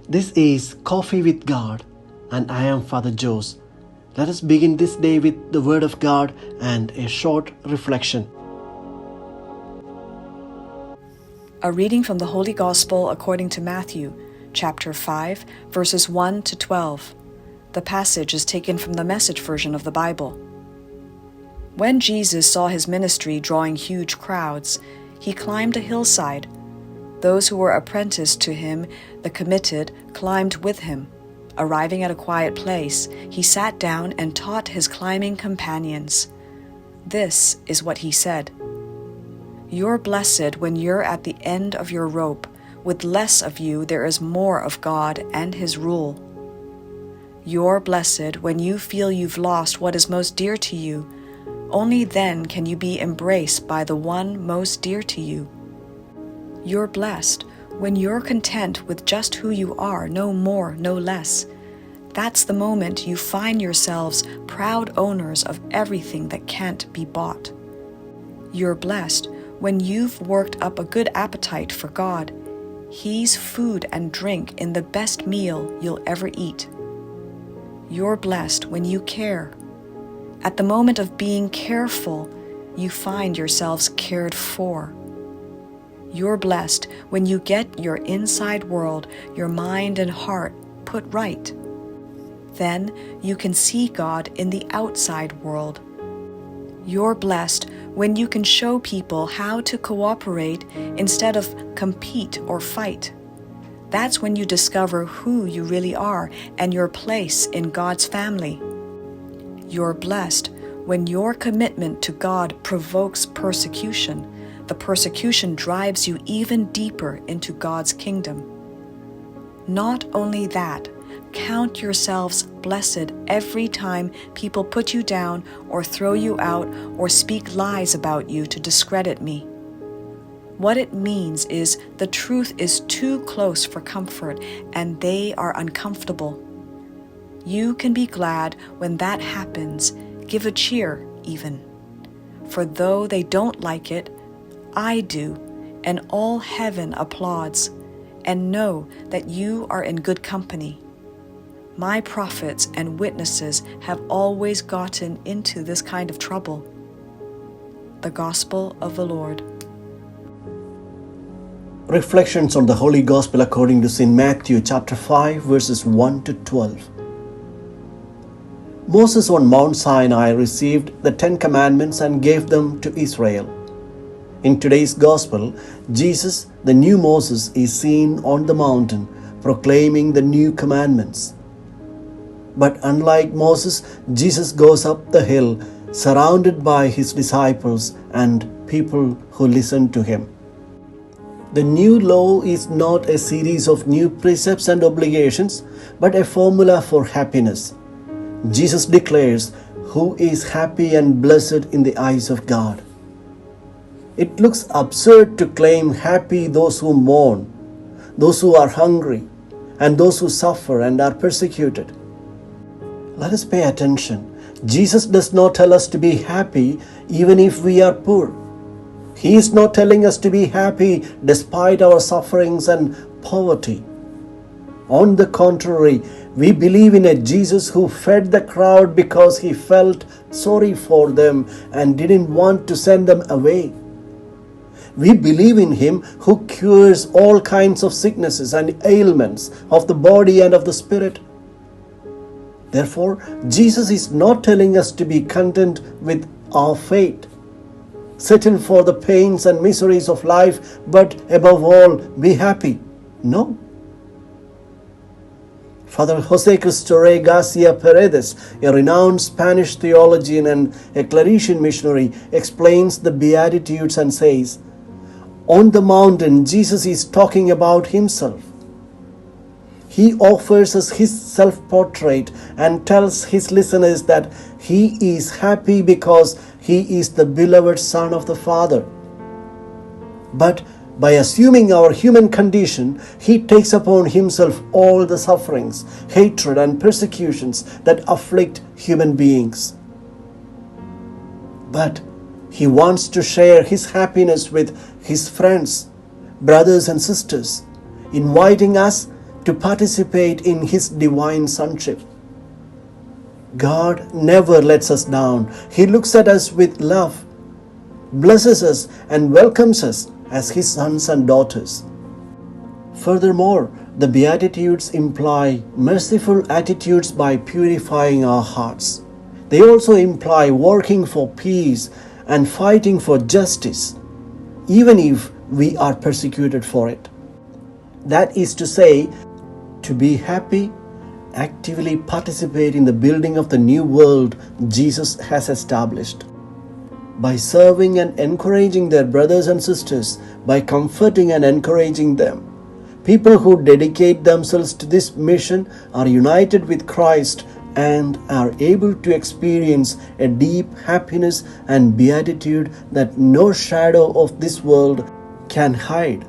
This is Coffee with God, and I am Father Jose. Let us begin this day with the Word of God and a short reflection. A reading from the Holy Gospel according to Matthew, chapter 5, verses 1 to 12. The passage is taken from the Message version of the Bible. When Jesus saw his ministry drawing huge crowds, he climbed a hillside. Those who were apprenticed to him, the committed, climbed with him. Arriving at a quiet place, he sat down and taught his climbing companions. This is what he said. You're blessed when you're at the end of your rope. With less of you, there is more of God and His rule. You're blessed when you feel you've lost what is most dear to you. Only then can you be embraced by the one most dear to you. You're blessed when you're content with just who you are, no more, no less. That's the moment you find yourselves proud owners of everything that can't be bought. You're blessed when you've worked up a good appetite for God. He's food and drink in the best meal you'll ever eat. You're blessed when you care. At the moment of being careful, you find yourselves cared for. You're blessed when you get your inside world, your mind and heart put right. Then you can see God in the outside world. You're blessed when you can show people how to cooperate instead of compete or fight. That's when you discover who you really are and your place in God's family. You're blessed when your commitment to God provokes persecution. The persecution drives you even deeper into God's kingdom. Not only that, count yourselves blessed every time people put you down or throw you out or speak lies about you to discredit me. What it means is the truth is too close for comfort and they are uncomfortable. You can be glad when that happens, give a cheer even. For though they don't like it, I do, and all heaven applauds, and know that you are in good company. My prophets and witnesses have always gotten into this kind of trouble. The Gospel of the Lord. Reflections on the Holy Gospel according to St. Matthew chapter 5 verses 1 to 12. Moses on Mount Sinai received the 10 commandments and gave them to Israel. In today's Gospel, Jesus, the new Moses, is seen on the mountain proclaiming the new commandments. But unlike Moses, Jesus goes up the hill surrounded by his disciples and people who listen to him. The new law is not a series of new precepts and obligations, but a formula for happiness. Jesus declares who is happy and blessed in the eyes of God. It looks absurd to claim happy those who mourn, those who are hungry, and those who suffer and are persecuted. Let us pay attention. Jesus does not tell us to be happy even if we are poor. He is not telling us to be happy despite our sufferings and poverty. On the contrary, we believe in a Jesus who fed the crowd because he felt sorry for them and didn't want to send them away. We believe in him who cures all kinds of sicknesses and ailments of the body and of the spirit. Therefore, Jesus is not telling us to be content with our fate, settle for the pains and miseries of life, but above all, be happy. No. Father Jose Cristo Rey Garcia Paredes, a renowned Spanish theologian and a Claretian missionary, explains the Beatitudes and says, on the mountain, Jesus is talking about himself. He offers us his self-portrait and tells his listeners that he is happy because he is the beloved Son of the Father. But by assuming our human condition, he takes upon himself all the sufferings, hatred, and persecutions that afflict human beings. But he wants to share his happiness with his friends, brothers and sisters, inviting us to participate in His divine sonship. God never lets us down. He looks at us with love, blesses us, and welcomes us as His sons and daughters. Furthermore, the Beatitudes imply merciful attitudes by purifying our hearts. They also imply working for peace and fighting for justice, even if we are persecuted for it. That is to say, to be happy, actively participate in the building of the new world Jesus has established. By serving and encouraging their brothers and sisters, by comforting and encouraging them, people who dedicate themselves to this mission are united with Christ and are able to experience a deep happiness and beatitude that no shadow of this world can hide.